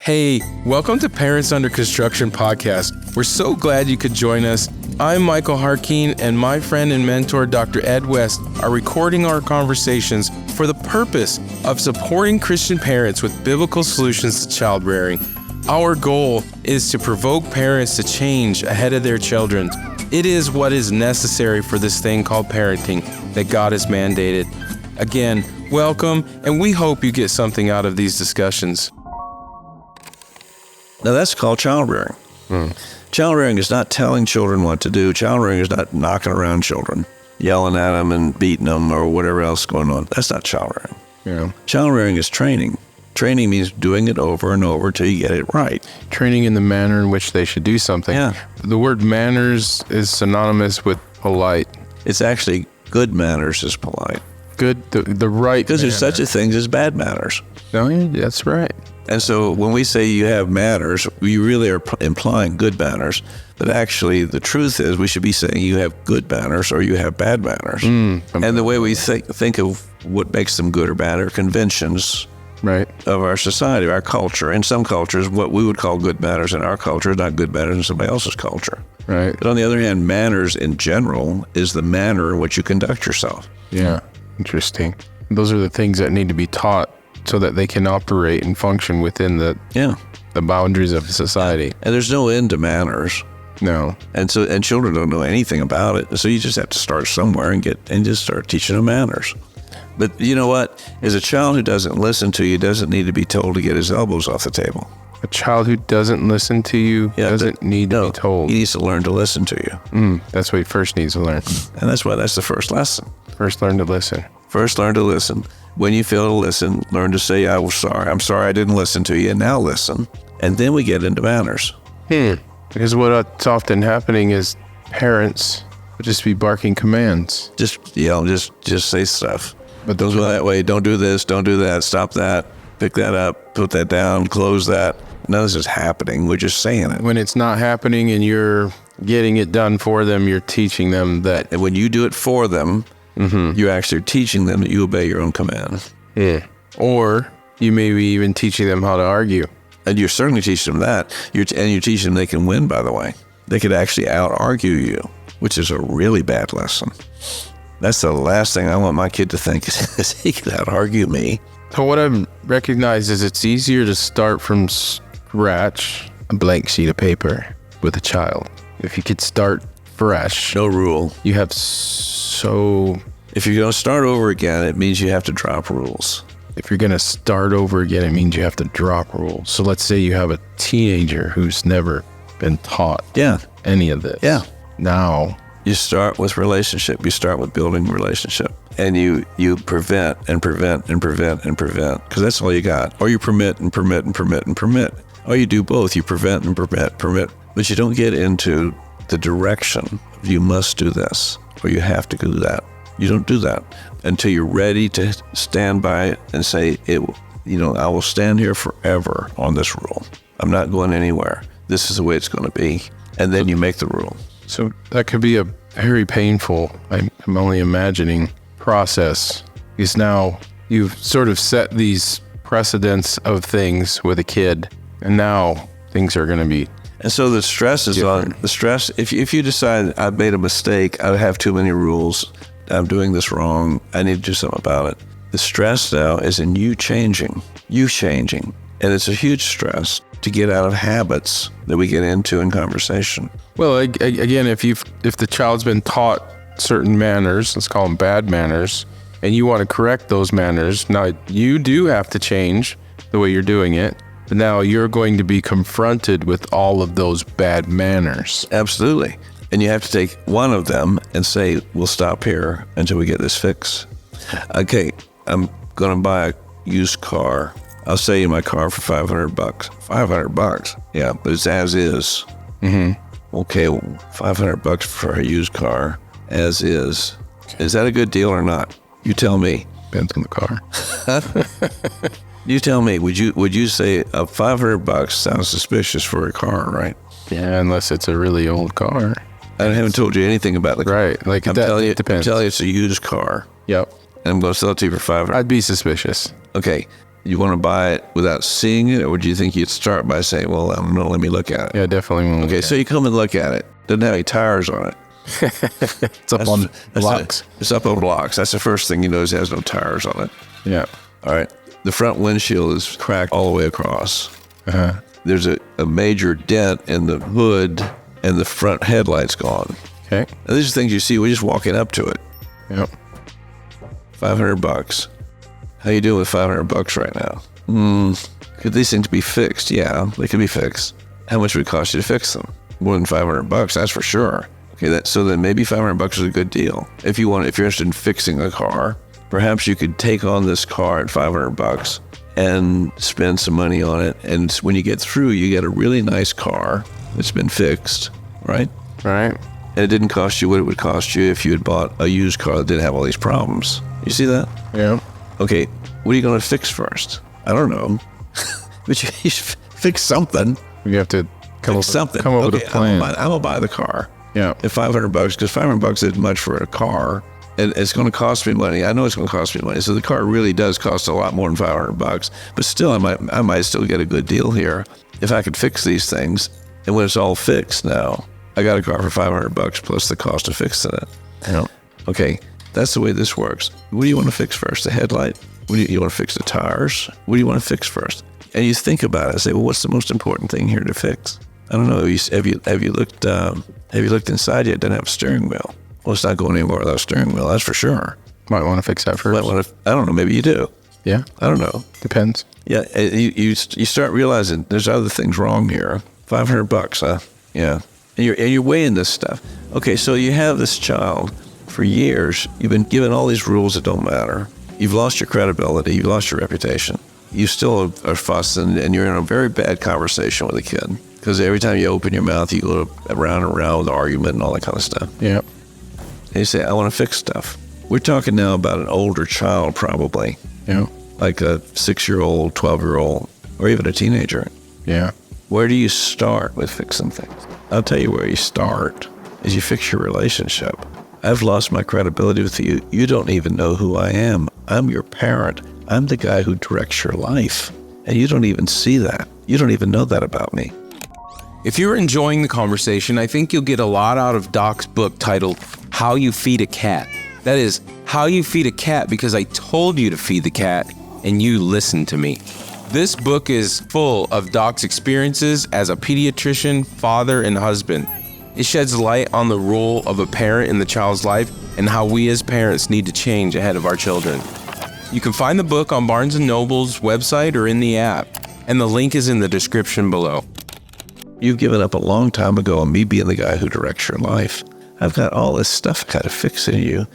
Hey, welcome to Parents Under Construction podcast. We're so glad you could join us. I'm Michael Jarquin, and my friend and mentor, Dr. Ed West, are recording our conversations for the purpose of supporting Christian parents with biblical solutions to child rearing. Our goal is to provoke parents to change ahead of their children. It is what is necessary for this thing called parenting that God has mandated. Again, welcome, and we hope you get something out of these discussions. Now that's called child rearing. Child rearing is not telling children what to do. Child rearing is not knocking around children, yelling at them and beating them or whatever else going on. That's not child rearing. Yeah. Child rearing is training. Training means doing it over and over till you get it right. Training in the manner in which they should do something. Yeah. The word manners is synonymous with polite. It's actually good manners is polite. Good, the right Because there's manner. such a thing as bad manners. No, that's right. And so when we say you have manners, we really are implying good manners. But actually, the truth is we should be saying you have good manners or you have bad manners. And the way we think of what makes them good or bad are conventions of our society, our culture. In some cultures, what we would call good manners in our culture is not good manners in somebody else's culture. Right. But on the other hand, manners in general is the manner in which you conduct yourself. Yeah. Interesting. Those are the things that need to be taught so that they can operate and function within the boundaries of society. And there's no end to manners. No. And children don't know anything about it. So you just have to start somewhere and just start teaching them manners. But you know what? As a child who doesn't listen to you doesn't need to be told to get his elbows off the table. A child who doesn't listen to you doesn't need to be told. He needs to learn to listen to you. That's what he first needs to learn. And that's the first lesson. First, learn to listen. First, learn to listen. When you fail to listen, learn to say, I'm sorry I didn't listen to you, and now listen. And then we get into manners. Because what's often happening is parents would just be barking commands. Just yell, just say stuff. But don't go that way, don't do this, don't do that, stop that, pick that up, put that down, close that. None of this is happening, we're just saying it. When it's not happening and you're getting it done for them, you're teaching them that. And when you do it for them, you're actually teaching them that you obey your own command. Or you may be even teaching them how to argue. And you're certainly teaching them that. You're teaching them they can win, by the way. They could actually out-argue you, which is a really bad lesson. That's the last thing I want my kid to think is he could out-argue me. So what I've recognized is it's easier to start from scratch, a blank sheet of paper with a child. If you could start fresh. No rule. You have so... If you're going to start over again, it means you have to drop rules. If you're going to start over again, it means you have to drop rules. So let's say you have a teenager who's never been taught any of this. Yeah. Now... You start with relationship. You start with building relationship. And you prevent and prevent and prevent and prevent, because that's all you got. Or you permit and permit and permit and permit. Or you do both. You prevent and permit. But you don't get into the direction of you must do this or you have to do that. You don't do that until you're ready to stand by it and say, I will stand here forever on this rule. I'm not going anywhere. This is the way it's going to be. And then you make the rule. So that could be a very painful, I'm only imagining, process. Because now you've sort of set these precedents of things with a kid, and now things are going to be And so the stress is different. On the stress. If you decide I've made a mistake, I have too many rules, I'm doing this wrong, I need to do something about it. The stress now is in you changing. And it's a huge stress to get out of habits that we get into in conversation. Well, again, if the child's been taught certain manners, let's call them bad manners, and you want to correct those manners, now you do have to change the way you're doing it. But now you're going to be confronted with all of those bad manners. Absolutely. And you have to take one of them and say, we'll stop here until we get this fixed. Okay, I'm going to buy a used car. I'll sell you my car for $500. $500? Yeah, but it's as is. Okay, well, $500 for a used car, as is. Okay. Is that a good deal or not? You tell me. Depends on the car. You tell me, would you say $500 sounds suspicious for a car, right? Yeah, unless it's a really old car. I haven't told you anything about the car. Right, like I'm telling you it's a used car. Yep. And I'm going to sell it to you for $500. I'd be suspicious. Okay, You want to buy it without seeing it, or do you think you'd start by saying, well, I don't know, let me look at it? Yeah, definitely. Okay, so you come and look at it. Doesn't have any tires on it. It's up on blocks. It's up on blocks. That's the first thing you notice. It has no tires on it. Yeah. All right. The front windshield is cracked all the way across. There's a major dent in the hood, and the front headlight's gone. Okay. Now, these are things you see. We're just walking up to it. Yep. $500. How you doing with $500 right now? Could these things be fixed? Yeah, they could be fixed. How much would it cost you to fix them? More than $500, that's for sure. Okay, so then maybe $500 is a good deal. If you're interested in fixing a car, perhaps you could take on this car at $500 and spend some money on it. And when you get through, you get a really nice car that's been fixed, right? Right. And it didn't cost you what it would cost you if you had bought a used car that didn't have all these problems. You see that? Yeah. Okay, what are you going to fix first? I don't know. But you should fix something. You have to come up with a plan. I'm going to buy the car. Yeah. At $500, because $500 isn't much for a car. And it's going to cost me money. I know it's going to cost me money. So the car really does cost a lot more than $500. But still, I might still get a good deal here if I could fix these things. And when it's all fixed now, I got a car for $500 plus the cost of fixing it. Yeah. Okay, that's the way this works. What do you want to fix first? The headlight? What do you want to fix? The tires? What do you want to fix first? And you think about it and say, well, what's the most important thing here to fix? I don't know. Have you looked inside yet? It doesn't have a steering wheel. Well, it's not going anywhere without a steering wheel, that's for sure. Might want to fix that first. I don't know, maybe you do. Yeah. I don't know. Depends. Yeah, you start realizing there's other things wrong here. $500, huh? Yeah. And you're weighing this stuff. Okay, so you have this child for years. You've been given all these rules that don't matter. You've lost your credibility. You've lost your reputation. You still are fussing, and you're in a very bad conversation with a kid. Because every time you open your mouth, you go around and around with an argument and all that kind of stuff. Yeah. And you say, I want to fix stuff. We're talking now about an older child, probably. Yeah. Like a 6-year-old, 12-year-old, or even a teenager. Yeah. Where do you start with fixing things? I'll tell you where you start is you fix your relationship. I've lost my credibility with you. You don't even know who I am. I'm your parent. I'm the guy who directs your life. And you don't even see that. You don't even know that about me. If you're enjoying the conversation, I think you'll get a lot out of Doc's book titled How You Feed a Cat. That is, How You Feed a Cat because I told you to feed the cat and you listened to me. This book is full of Doc's experiences as a pediatrician, father, and husband. It sheds light on the role of a parent in the child's life and how we as parents need to change ahead of our children. You can find the book on Barnes & Noble's website or in the app, and the link is in the description below. You've given up a long time ago on me being the guy who directs your life. I've got all this stuff kind of fixing you,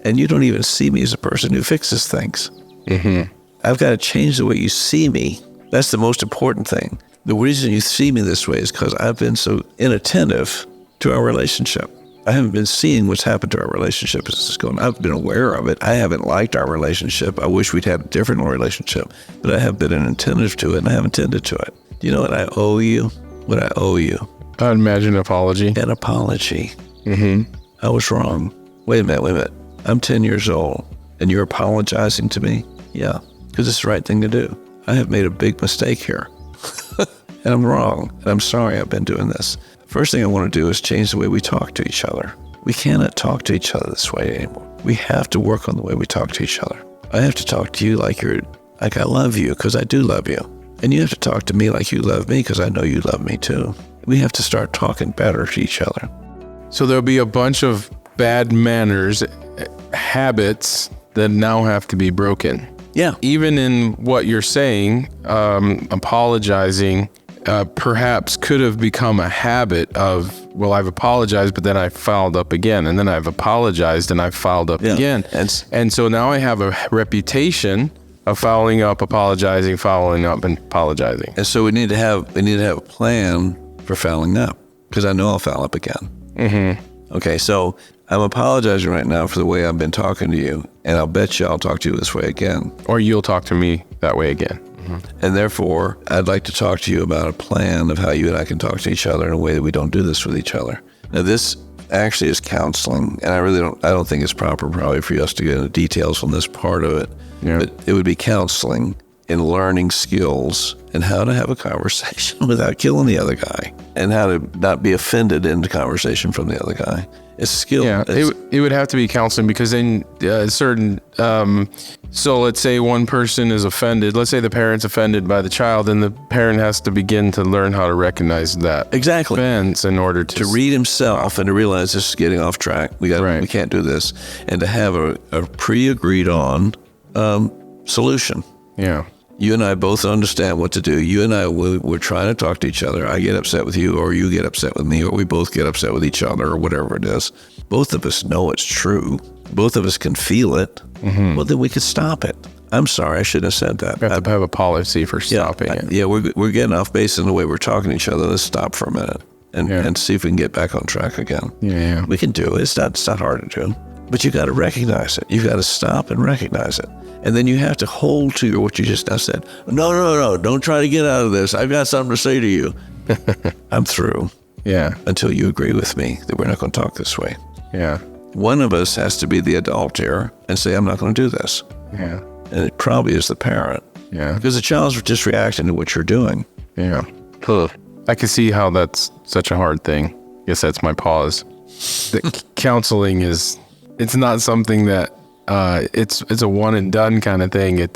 and you don't even see me as a person who fixes things. Mm-hmm. I've got to change the way you see me. That's the most important thing. The reason you see me this way is because I've been so inattentive to our relationship. I haven't been seeing what's happened to our relationship as it's going. I've been aware of it. I haven't liked our relationship. I wish we'd had a different relationship, but I have been inattentive to it, and I haven't tended to it. Do you know what I owe you? What I owe you? I'd imagine an apology. An apology. Mm-hmm. I was wrong. Wait a minute. I'm 10 years old, and you're apologizing to me? Yeah, because it's the right thing to do. I have made a big mistake here, and I'm wrong, and I'm sorry I've been doing this. First thing I want to do is change the way we talk to each other. We cannot talk to each other this way anymore. We have to work on the way we talk to each other. I have to talk to you like I love you, because I do love you. And you have to talk to me like you love me, because I know you love me too. We have to start talking better to each other. So there'll be a bunch of bad manners, habits that now have to be broken. Yeah. Even in what you're saying, apologizing perhaps could have become a habit of, well, I've apologized, but then I fouled up again. And then I've apologized and I fouled up again. And so now I have a reputation of fouling up, apologizing, fouling up, and apologizing. And so we need to have a plan for fouling up, because I know I'll foul up again. Mm-hmm. Okay, so I'm apologizing right now for the way I've been talking to you, and I'll bet you I'll talk to you this way again. Or you'll talk to me that way again. Mm-hmm. And therefore, I'd like to talk to you about a plan of how you and I can talk to each other in a way that we don't do this with each other. Now, this actually is counseling, and I don't think it's proper probably for us to get into details on this part of it. Yeah. But it would be counseling in learning skills and how to have a conversation without killing the other guy, and how to not be offended in the conversation from the other guy. It's skill. Yeah, it would have to be counseling, because in certain, so let's say one person is offended, let's say the parent's offended by the child, and the parent has to begin to learn how to recognize that exactly offense in order to read himself and to realize this is getting off track. We can't do this, and to have a pre-agreed on solution. Yeah. You and I both understand what to do. You and I, we're trying to talk to each other. I get upset with you, or you get upset with me, or we both get upset with each other, or whatever it is. Both of us know it's true. Both of us can feel it. Mm-hmm. Well, then we could stop it. I'm sorry, I shouldn't have said that. We have to have a policy for stopping it. Yeah, we're getting off base in the way we're talking to each other. Let's stop for a minute and see if we can get back on track again. Yeah. We can do it. It's not hard to do. But you got to recognize it. You've got to stop and recognize it. And then you have to hold to what you just now said. No, don't try to get out of this. I've got something to say to you. I'm through. Yeah. Until you agree with me that we're not going to talk this way. Yeah. One of us has to be the adult here and say, I'm not going to do this. Yeah. And it probably is the parent. Yeah. Because the child's just reacting to what you're doing. Yeah. I can see how that's such a hard thing. I guess that's my pause. The counseling it's not something that it's a one and done kind of thing.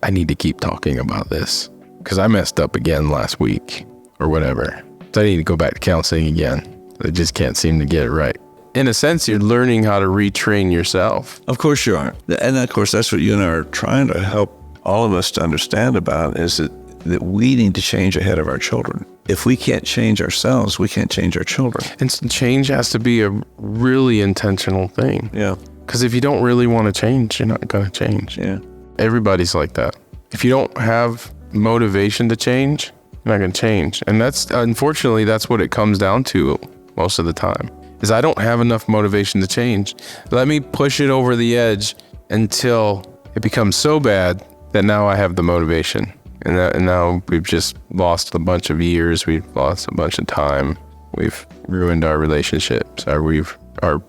I need to keep talking about this because I messed up again last week or whatever. So I need to go back to counseling again. I just can't seem to get it right. In a sense, you're learning how to retrain yourself. Of course you are. And of course, that's what you and I are trying to help all of us to understand about, is that we need to change ahead of our children. If we can't change ourselves, we can't change our children. And change has to be a really intentional thing. Yeah. Because if you don't really want to change, you're not going to change. Yeah. Everybody's like that. If you don't have motivation to change, you're not going to change. And unfortunately, that's what it comes down to most of the time, is I don't have enough motivation to change. Let me push it over the edge until it becomes so bad that now I have the motivation. And now we've just lost a bunch of years. We've lost a bunch of time. We've ruined our relationships, our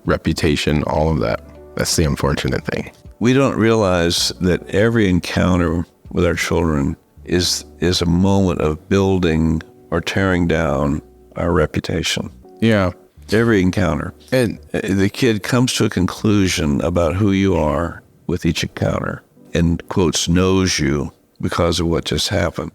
reputation, all of that. That's the unfortunate thing. We don't realize that every encounter with our children is a moment of building or tearing down our reputation. Yeah. Every encounter. And the kid comes to a conclusion about who you are with each encounter and, quotes, knows you because of what just happened.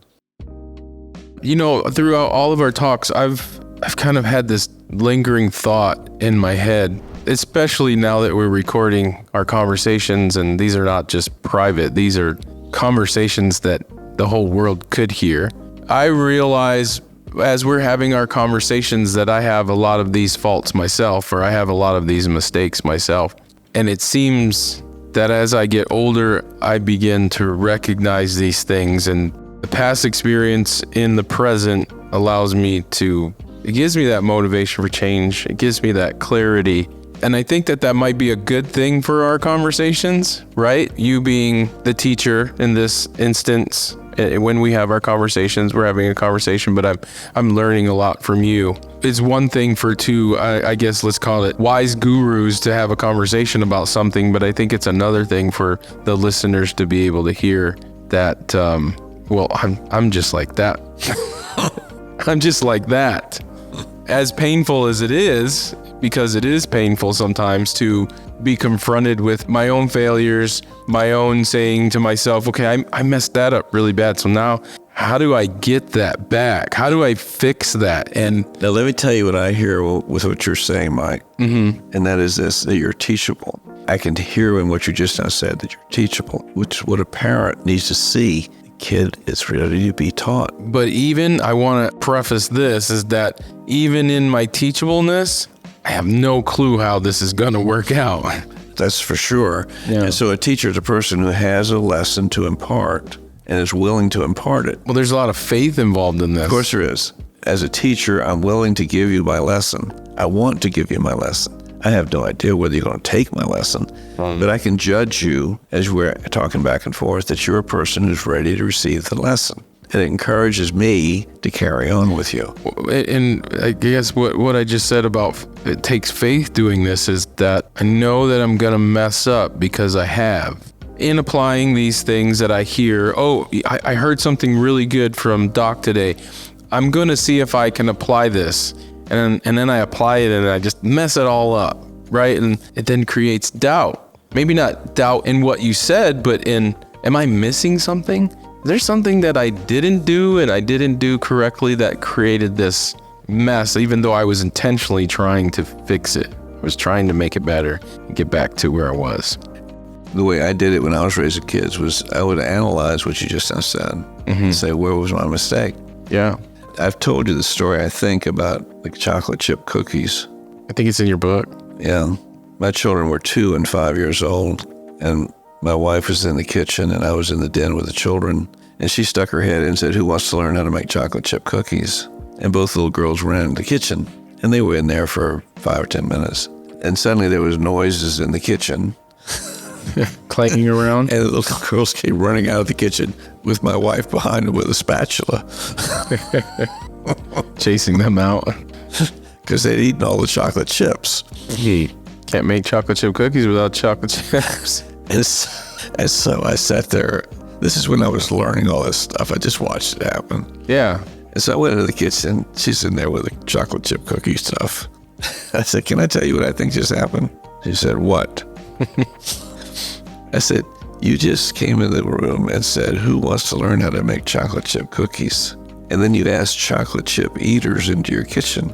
You know, throughout all of our talks, I've kind of had this lingering thought in my head, especially now that we're recording our conversations, and these are not just private, these are conversations that the whole world could hear. I realize as we're having our conversations that I have a lot of these faults myself, or I have a lot of these mistakes myself. And it seems that as I get older, I begin to recognize these things, and the past experience in the present it gives me that motivation for change. It gives me that clarity. And I think that might be a good thing for our conversations, right? You being the teacher in this instance, when we have our conversations, we're having a conversation, but I'm learning a lot from you. It's one thing for two, I guess let's call it wise gurus to have a conversation about something, but I think it's another thing for the listeners to be able to hear that, well, I'm just like that. I'm just like that. As painful as it is, because it is painful sometimes to be confronted with my own failures, my own saying to myself, okay, I messed that up really bad. So now how do I get that back? How do I fix that? And now let me tell you what I hear with what you're saying, Mike. Mm-hmm. And that is this, that you're teachable. I can hear in what you just now said that you're teachable, which is what a parent needs to see. The kid is ready to be taught. But even, I want to preface this, is that even in my teachableness, I have no clue how this is going to work out. That's for sure. Yeah. And so a teacher is a person who has a lesson to impart and is willing to impart it. Well, there's a lot of faith involved in this. Of course there is. As a teacher, I'm willing to give you my lesson. I want to give you my lesson. I have no idea whether you're going to take my lesson, but I can judge you as we're talking back and forth that you're a person who's ready to receive the lesson. And it encourages me to carry on with you. And I guess what I just said about it takes faith doing this is that I know that I'm going to mess up because I have. in applying these things that I hear, I heard something really good from Doc today. I'm going to see if I can apply this. And then I apply it and I just mess it all up, right? And it then creates doubt. Maybe not doubt in what you said, but in, am I missing something? Is there something that I didn't do and I didn't do correctly that created this mess, even though I was intentionally trying to fix it? I was trying to make it better and get back to where I was. The way I did it when I was raising kids was I would analyze what you just said and say, where was my mistake? Yeah. I've told you the story, I think, about like chocolate chip cookies. I think it's in your book. Yeah. My children were 2 and 5 years old, and my wife was in the kitchen, and I was in the den with the children, and she stuck her head in and said, who wants to learn how to make chocolate chip cookies? And both little girls ran in the kitchen, and they were in there for 5 or 10 minutes. And suddenly there was noises in the kitchen. Clanking around. And the little girls came running out of the kitchen with my wife behind them with a spatula. Chasing them out. Because they'd eaten all the chocolate chips. Hey, can't make chocolate chip cookies without chocolate chips. And so I sat there. This is when I was learning all this stuff. I just watched it happen. Yeah. And so I went into the kitchen. She's in there with the chocolate chip cookie stuff. I said, can I tell you what I think just happened? She said, what? I said, you just came in the room and said, who wants to learn how to make chocolate chip cookies? And then you asked chocolate chip eaters into your kitchen.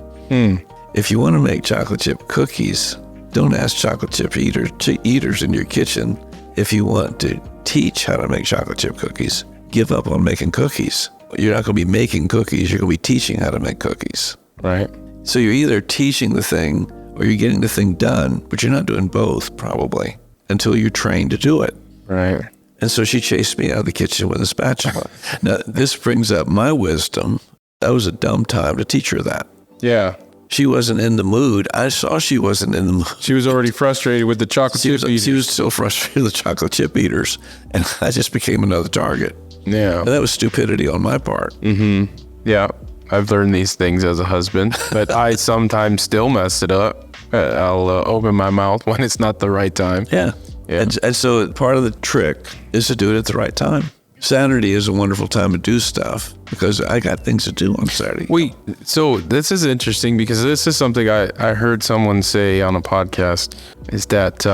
If you want to make chocolate chip cookies, don't ask chocolate chip eaters in your kitchen. If you want to teach how to make chocolate chip cookies, give up on making cookies. You're not going to be making cookies. You're going to be teaching how to make cookies. Right. So you're either teaching the thing or you're getting the thing done, but you're not doing both probably until you're trained to do it. Right. And so she chased me out of the kitchen with a spatula. Now, this brings up my wisdom. That was a dumb time to teach her that. Yeah. She wasn't in the mood. I saw she wasn't in the mood. She was already frustrated with the chocolate chip eaters. She was still frustrated with the chocolate chip eaters. And I just became another target. Yeah. And that was stupidity on my part. Mm-hmm. Yeah. I've learned these things as a husband, but I sometimes still mess it up. I'll open my mouth when it's not the right time. Yeah. And so part of the trick is to do it at the right time. Saturday is a wonderful time to do stuff because I got things to do on Saturday. So this is interesting because this is something I heard someone say on a podcast, is that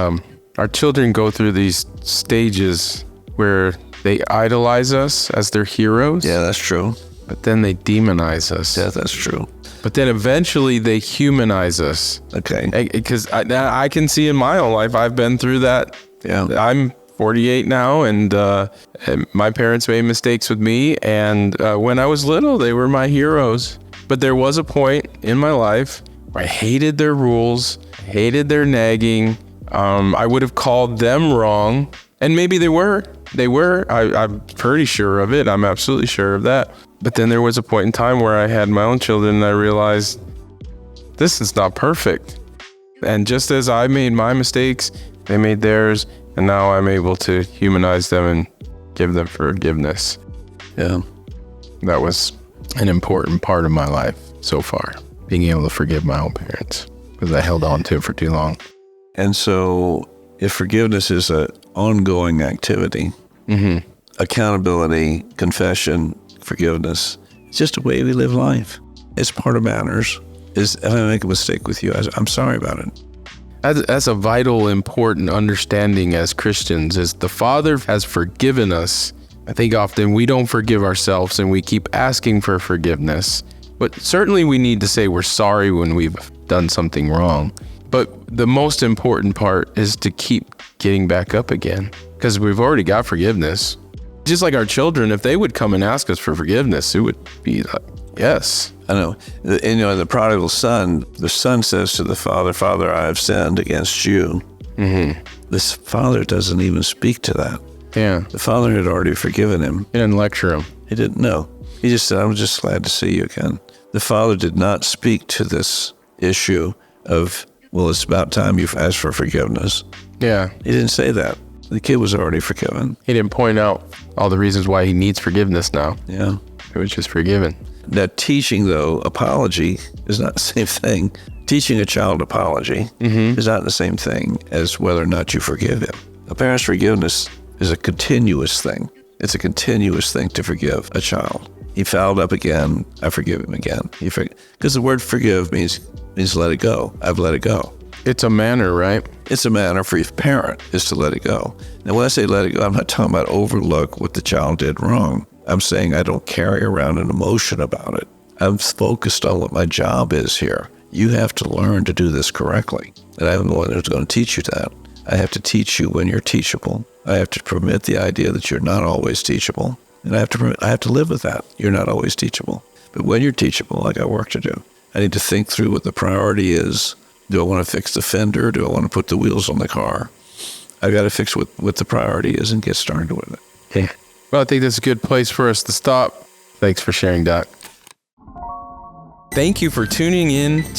our children go through these stages where they idolize us as their heroes. Yeah, that's true. But then they demonize us. Yeah, that's true. But then eventually they humanize us. Okay. Because I can see in my own life, I've been through that. Yeah. I'm 48 now, and my parents made mistakes with me. And when I was little, they were my heroes. But there was a point in my life where I hated their rules, hated their nagging. I would have called them wrong. And maybe they were. I'm pretty sure of it. I'm absolutely sure of that. But then there was a point in time where I had my own children and I realized this is not perfect. And just as I made my mistakes, they made theirs. And now I'm able to humanize them and give them forgiveness. Yeah. That was an important part of my life so far, being able to forgive my own parents because I held on to it for too long. And so if forgiveness is an ongoing activity, accountability, confession, forgiveness, it's just a way we live life. It's part of manners. If I make a mistake with you, I'm sorry about it. That's a vital, important understanding as Christians, is the Father has forgiven us. I think often we don't forgive ourselves and we keep asking for forgiveness. But certainly we need to say we're sorry when we've done something wrong. But the most important part is to keep getting back up again, because we've already got forgiveness. Just like our children, if they would come and ask us for forgiveness, it would be like, yes. I know. The prodigal son, the son says to the father, Father, I have sinned against you. This father doesn't even speak to that. Yeah. The father had already forgiven him. He didn't lecture him. He didn't know. He just said, I'm just glad to see you again. The father did not speak to this issue of, well, it's about time you've asked for forgiveness. Yeah. He didn't say that. The kid was already forgiven. He didn't point out all the reasons why he needs forgiveness now. Yeah. It was just forgiven. Now, teaching, though, apology is not the same thing. Teaching a child apology is not the same thing as whether or not you forgive him. A parent's forgiveness is a continuous thing. It's a continuous thing to forgive a child. He fouled up again. I forgive him again. Because the word forgive means let it go. I've let it go. It's a manner, right? It's a manner for a parent is to let it go. Now, when I say let it go, I'm not talking about overlook what the child did wrong. I'm saying I don't carry around an emotion about it. I'm focused on what my job is here. You have to learn to do this correctly. And I'm the one who's going to teach you that. I have to teach you when you're teachable. I have to permit the idea that you're not always teachable. And I have to live with that. You're not always teachable. But when you're teachable, I got work to do. I need to think through what the priority is. Do I want to fix the fender? Do I want to put the wheels on the car? I've got to fix what the priority is and get started with it. Okay. Well, I think that's a good place for us to stop. Thanks for sharing, Doc. Thank you for tuning in to